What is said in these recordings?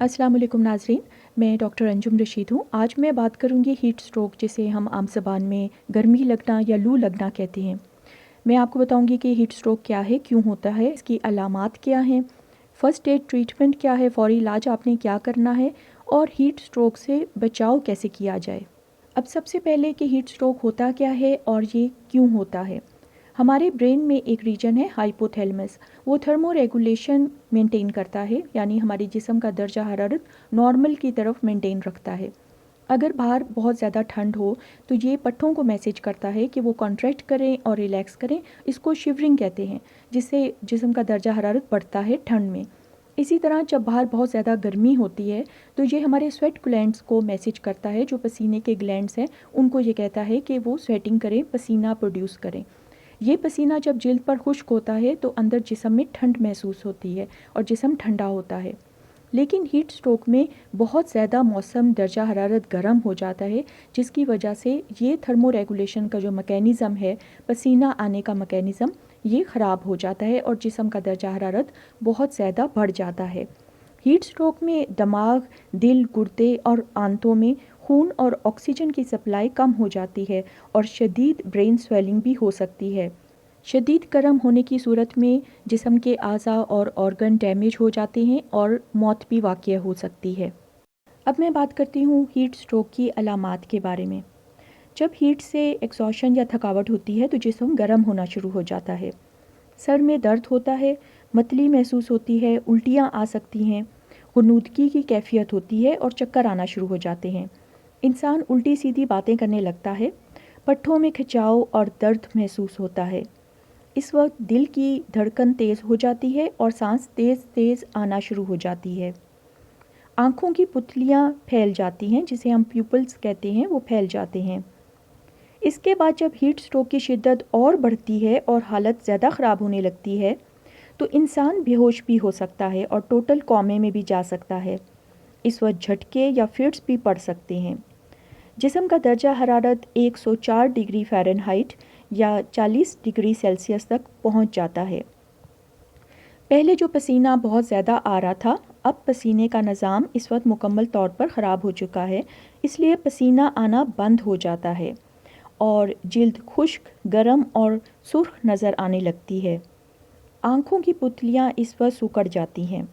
अस्सलाम वालेकुम नाज़रीन, मैं डॉक्टर अंजुम रशीद हूँ। आज मैं बात करूँगी हीट स्ट्रोक, जिसे हम आम ज़बान में गर्मी लगना या लू लगना कहते हैं। मैं आपको बताऊँगी कि हीट स्ट्रोक क्या है, क्यों होता है, इसकी अलामात क्या हैं, फ़र्स्ट एड ट्रीटमेंट क्या है, फ़ौरी इलाज आपने क्या करना है और हीट स्ट्रोक से बचाव कैसे किया जाए। अब सबसे पहले कि हीट स्ट्रोक होता क्या है और ये क्यों होता है। हमारे ब्रेन में एक रीजन है हाइपोथैलेमस, वो थर्मो रेगुलेशन मेंटेन करता है, यानी हमारे जिस्म का दर्जा हरारत नॉर्मल की तरफ मेंटेन रखता है। अगर बाहर बहुत ज़्यादा ठंड हो तो ये पट्ठों को मैसेज करता है कि वो कॉन्ट्रैक्ट करें और रिलैक्स करें। इसको शिवरिंग कहते हैं, जिससे जिस्म का दर्जा हरारत बढ़ता है ठंड में। इसी तरह जब बाहर बहुत ज़्यादा गर्मी होती है तो ये हमारे स्वेट ग्लैंड्स को मैसेज करता है, जो पसीने के ग्लैंड्स हैं उनको ये कहता है कि वो स्वेटिंग करें, पसीना प्रोड्यूस करें। ये पसीना जब जिल्द पर खुश्क होता है तो अंदर जिस्म में ठंड महसूस होती है और जिस्म ठंडा होता है। लेकिन हीट स्ट्रोक में बहुत ज़्यादा मौसम दर्जा हरारत गर्म हो जाता है, जिसकी वजह से ये थर्मो रेगुलेशन का जो मैकेनिज़्म है, पसीना आने का मैकेनिज़्म, ये ख़राब हो जाता है और जिस्म का दर्जा हरारत बहुत ज़्यादा बढ़ जाता है। हीट स्ट्रोक में दिमाग, दिल, गुर्दे और आंतों में खून और ऑक्सीजन की सप्लाई कम हो जाती है और शदीद ब्रेन स्वेलिंग भी हो सकती है। शदीद गर्म होने की सूरत में जिस्म के अज़ा और ऑर्गन डैमेज हो जाते हैं और मौत भी वाक़या हो सकती है। अब मैं बात करती हूँ हीट स्ट्रोक की अलामात के बारे में। जब हीट से एक्सॉशन या थकावट होती है तो जिस्म गर्म होना शुरू हो जाता है। सर में दर्द होता है, मतली महसूस होती है, उल्टियाँ आ सकती हैं, गुनूदगी की कैफियत होती है और चक्कर आना शुरू हो जाते हैं। इंसान उल्टी सीधी बातें करने लगता है, पट्ठों में खिंचाव और दर्द महसूस होता है। इस वक्त दिल की धड़कन तेज़ हो जाती है और सांस तेज़ तेज़ आना शुरू हो जाती है। आँखों की पुतलियाँ फैल जाती हैं, जिसे हम प्यूपल्स कहते हैं, वो फैल जाते हैं। इसके बाद जब हीट स्ट्रोक की शिद्दत और बढ़ती है और हालत ज़्यादा ख़राब होने लगती है तो इंसान बेहोश भी हो सकता है और टोटल कोमे में भी जा सकता है। इस वक्त झटके या फिट्स भी पड़ सकते हैं। जिस्म का दर्जा हरारत 104 डिग्री फ़ारेनहाइट या 40 डिग्री सेल्सियस तक पहुंच जाता है। पहले जो पसीना बहुत ज़्यादा आ रहा था, अब पसीने का निज़ाम इस वक्त मुकम्मल तौर पर ख़राब हो चुका है, इसलिए पसीना आना बंद हो जाता है और जिल्द खुश्क, गर्म और सुर्ख नज़र आने लगती है। आँखों की पुतलियाँ इस वक्त सिकुड़ जाती हैं।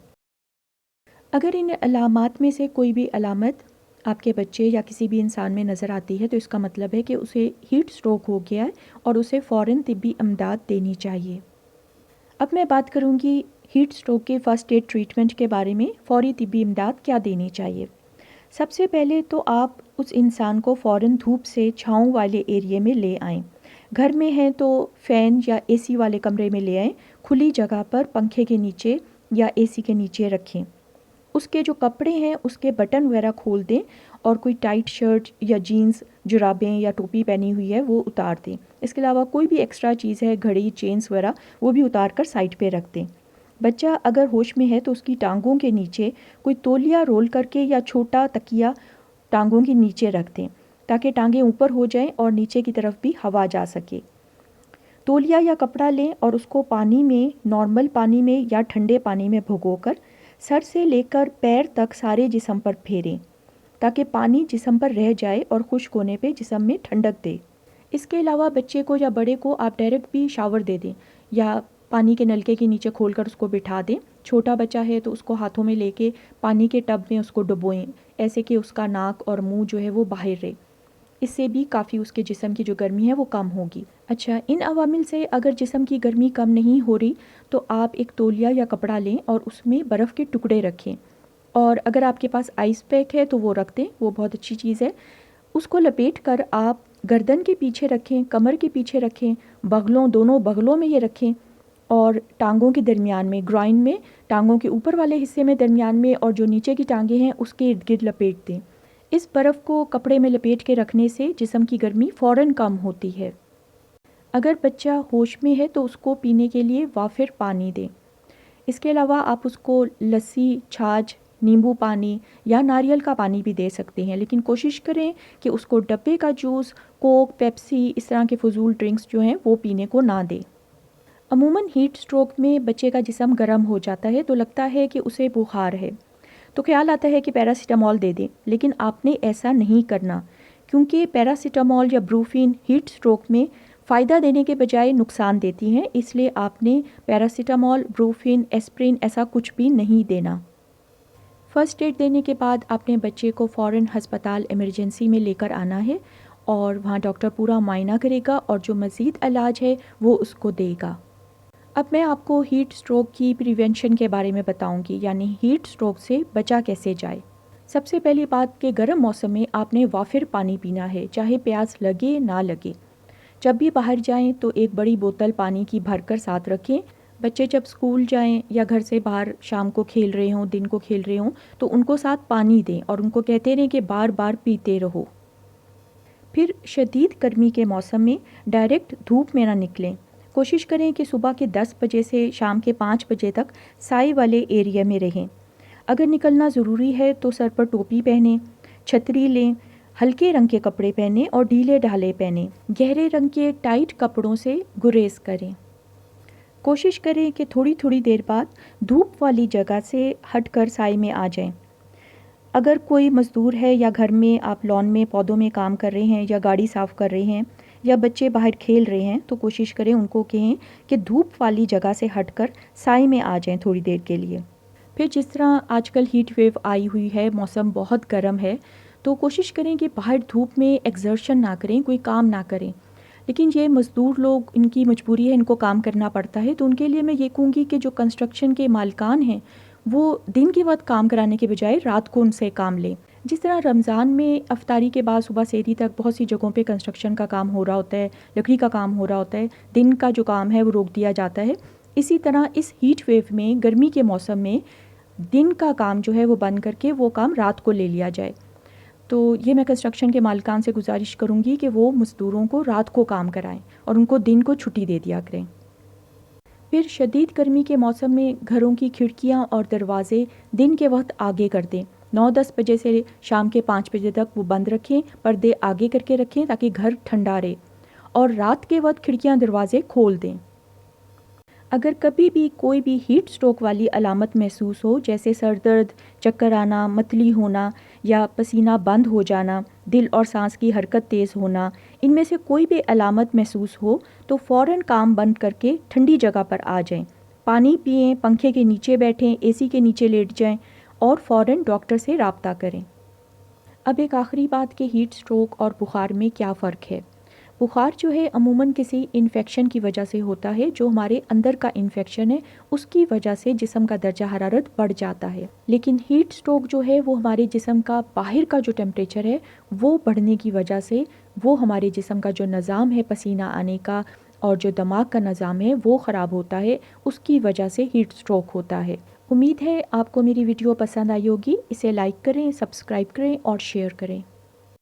अगर इन अलामात में से कोई भी अलामत आपके बच्चे या किसी भी इंसान में नज़र आती है तो इसका मतलब है कि उसे हीट स्ट्रोक हो गया है और उसे फ़ौरन तिब्बी इमदाद देनी चाहिए। अब मैं बात करूँगी हीट स्ट्रोक के फ़र्स्ट एड ट्रीटमेंट के बारे में। फ़ौरी तिब्बी इमदाद क्या देनी चाहिए। सबसे पहले तो आप उस इंसान को फ़ौरन धूप से छाँव वाले एरिए में ले आएँ। घर में हैं तो फ़ैन या एसी वाले कमरे में ले आएँ। खुली जगह पर पंखे के नीचे या एसी के नीचे रखें। उसके जो कपड़े हैं उसके बटन वगैरह खोल दें और कोई टाइट शर्ट या जीन्स, जुराबें या टोपी पहनी हुई है वो उतार दें। इसके अलावा कोई भी एक्स्ट्रा चीज़ है, घड़ी, चेन्स वगैरह, वो भी उतार कर साइड पे रख दें। बच्चा अगर होश में है तो उसकी टांगों के नीचे कोई तौलिया रोल करके या छोटा तकिया टांगों के नीचे रख दें, ताकि टांगें ऊपर हो जाएं और नीचे की तरफ भी हवा जा सके। तौलिया या कपड़ा लें और उसको पानी में, नॉर्मल पानी में या ठंडे पानी में भिगोकर सर से लेकर पैर तक सारे जिस्म पर फेरें, ताकि पानी जिस्म पर रह जाए और खुश्क होने पे जिस्म में ठंडक दे। इसके अलावा बच्चे को या बड़े को आप डायरेक्ट भी शावर दे दें या पानी के नलके के नीचे खोलकर उसको बिठा दें। छोटा बच्चा है तो उसको हाथों में लेके पानी के टब में उसको डुबोएं, ऐसे कि उसका नाक और मुंह जो है वो बाहर रहे। इससे भी काफ़ी उसके जिस्म की जो गर्मी है वो कम होगी। अच्छा, इन अवामिल से अगर जिस्म की गर्मी कम नहीं हो रही तो आप एक तौलिया या कपड़ा लें और उसमें बर्फ़ के टुकड़े रखें, और अगर आपके पास आइस पैक है तो वो रख दें, वो बहुत अच्छी चीज़ है। उसको लपेट कर आप गर्दन के पीछे रखें, कमर के पीछे रखें, बगलों, दोनों बगलों में ये रखें और टांगों के दरमियान में, ग्राइन में, टांगों के ऊपर वाले हिस्से में दरमियान में, और जो नीचे की टांगें हैं उसके इर्द गिर्द लपेट दें। इस बर्फ़ को कपड़े में लपेट के रखने से जिस्म की गर्मी फ़ौरन कम होती है। अगर बच्चा होश में है तो उसको पीने के लिए वाफिर पानी दें। इसके अलावा आप उसको लस्सी, छाछ, नींबू पानी या नारियल का पानी भी दे सकते हैं, लेकिन कोशिश करें कि उसको डब्बे का जूस, कोक, पेप्सी, इस तरह के फजूल ड्रिंक्स जो हैं वो पीने को ना दें। अमूमन हीट स्ट्रोक में बच्चे का जिस्म गर्म हो जाता है तो लगता है कि उसे बुखार है, تو خیال آتا ہے کہ پیراسیٹامول دے دیں، لیکن آپ نے ایسا نہیں کرنا، کیونکہ پیراسیٹامول یا بروفین ہیٹ اسٹروک میں فائدہ دینے کے بجائے نقصان دیتی ہیں، اس لیے آپ نے پیراسیٹامول، بروفین، ایسپرین ایسا کچھ بھی نہیں دینا۔ فرسٹ ایڈ دینے کے بعد اپنے بچے کو فوراً ہسپتال ایمرجنسی میں لے کر آنا ہے اور وہاں ڈاکٹر پورا معائنہ کرے گا اور جو مزید علاج ہے وہ اس کو دے گا۔ اب میں آپ کو ہیٹ اسٹروک کی پریونشن کے بارے میں بتاؤں گی، یعنی ہیٹ اسٹروک سے بچا کیسے جائے۔ سب سے پہلی بات کہ گرم موسم میں آپ نے وافر پانی پینا ہے، چاہے پیاس لگے نہ لگے۔ جب بھی باہر جائیں تو ایک بڑی بوتل پانی کی بھر کر ساتھ رکھیں۔ بچے جب اسکول جائیں یا گھر سے باہر شام کو کھیل رہے ہوں، دن کو کھیل رہے ہوں، تو ان کو ساتھ پانی دیں اور ان کو کہتے رہیں کہ بار بار پیتے رہو۔ پھر شدید گرمی کے موسم میں ڈائریکٹ دھوپ میں نہ نکلیں۔ کوشش کریں کہ صبح کے 10 بجے سے شام کے 5 بجے تک سائے والے ایریا میں رہیں۔ اگر نکلنا ضروری ہے تو سر پر ٹوپی پہنیں، چھتری لیں، ہلکے رنگ کے کپڑے پہنیں اور ڈھیلے ڈھالے پہنیں۔ گہرے رنگ کے ٹائٹ کپڑوں سے گریز کریں۔ کوشش کریں کہ تھوڑی تھوڑی دیر بعد دھوپ والی جگہ سے ہٹ کر سائے میں آ جائیں۔ اگر کوئی مزدور ہے یا گھر میں آپ لان میں پودوں میں کام کر رہے ہیں یا گاڑی صاف کر رہے ہیں یا بچے باہر کھیل رہے ہیں تو کوشش کریں ان کو کہیں کہ دھوپ والی جگہ سے ہٹ کر سائے میں آ جائیں تھوڑی دیر کے لیے۔ پھر جس طرح آج کل ہیٹ ویو آئی ہوئی ہے، موسم بہت گرم ہے، تو کوشش کریں کہ باہر دھوپ میں ایکزرشن نہ کریں، کوئی کام نہ کریں۔ لیکن یہ مزدور لوگ، ان کی مجبوری ہے، ان کو کام کرنا پڑتا ہے، تو ان کے لیے میں یہ کہوں گی کہ جو کنسٹرکشن کے مالکان ہیں وہ دن کے وقت کام کرانے کے بجائے رات کو ان سے کام لیں۔ جس طرح رمضان میں افطاری کے بعد صبح سحری تک بہت سی جگہوں پہ کنسٹرکشن کا کام ہو رہا ہوتا ہے، لکڑی کا کام ہو رہا ہوتا ہے، دن کا جو کام ہے وہ روک دیا جاتا ہے، اسی طرح اس ہیٹ ویو میں، گرمی کے موسم میں دن کا کام جو ہے وہ بند کر کے وہ کام رات کو لے لیا جائے۔ تو یہ میں کنسٹرکشن کے مالکان سے گزارش کروں گی کہ وہ مزدوروں کو رات کو کام کرائیں اور ان کو دن کو چھٹی دے دیا کریں۔ پھر شدید گرمی کے موسم میں گھروں کی کھڑکیاں اور دروازے دن کے وقت آگے کر دیں۔ 9-10 بجے سے شام کے 5 بجے تک وہ بند رکھیں، پردے آگے کر کے رکھیں تاکہ گھر ٹھنڈا رہے، اور رات کے وقت کھڑکیاں دروازے کھول دیں۔ اگر کبھی بھی کوئی بھی ہیٹ اسٹروک والی علامت محسوس ہو، جیسے سر درد، چکر آنا، متلی ہونا یا پسینہ بند ہو جانا، دل اور سانس کی حرکت تیز ہونا، ان میں سے کوئی بھی علامت محسوس ہو تو فوراً کام بند کر کے ٹھنڈی جگہ پر آ جائیں، پانی پئیں، پنکھے کے نیچے بیٹھیں، اے سی کے نیچے لیٹ جائیں اور فوراً ڈاکٹر سے رابطہ کریں۔ اب ایک آخری بات کہ ہیٹ اسٹروک اور بخار میں کیا فرق ہے۔ بخار جو ہے عموماً کسی انفیکشن کی وجہ سے ہوتا ہے، جو ہمارے اندر کا انفیکشن ہے اس کی وجہ سے جسم کا درجہ حرارت بڑھ جاتا ہے، لیکن ہیٹ اسٹروک جو ہے وہ ہمارے جسم کا باہر کا جو ٹیمپریچر ہے وہ بڑھنے کی وجہ سے، وہ ہمارے جسم کا جو نظام ہے پسینہ آنے کا اور جو دماغ کا نظام ہے وہ خراب ہوتا ہے، اس کی وجہ سے ہیٹ اسٹروک ہوتا ہے۔ امید ہے آپ کو میری ویڈیو پسند آئی ہوگی، اسے لائک کریں، سبسکرائب کریں اور شیئر کریں۔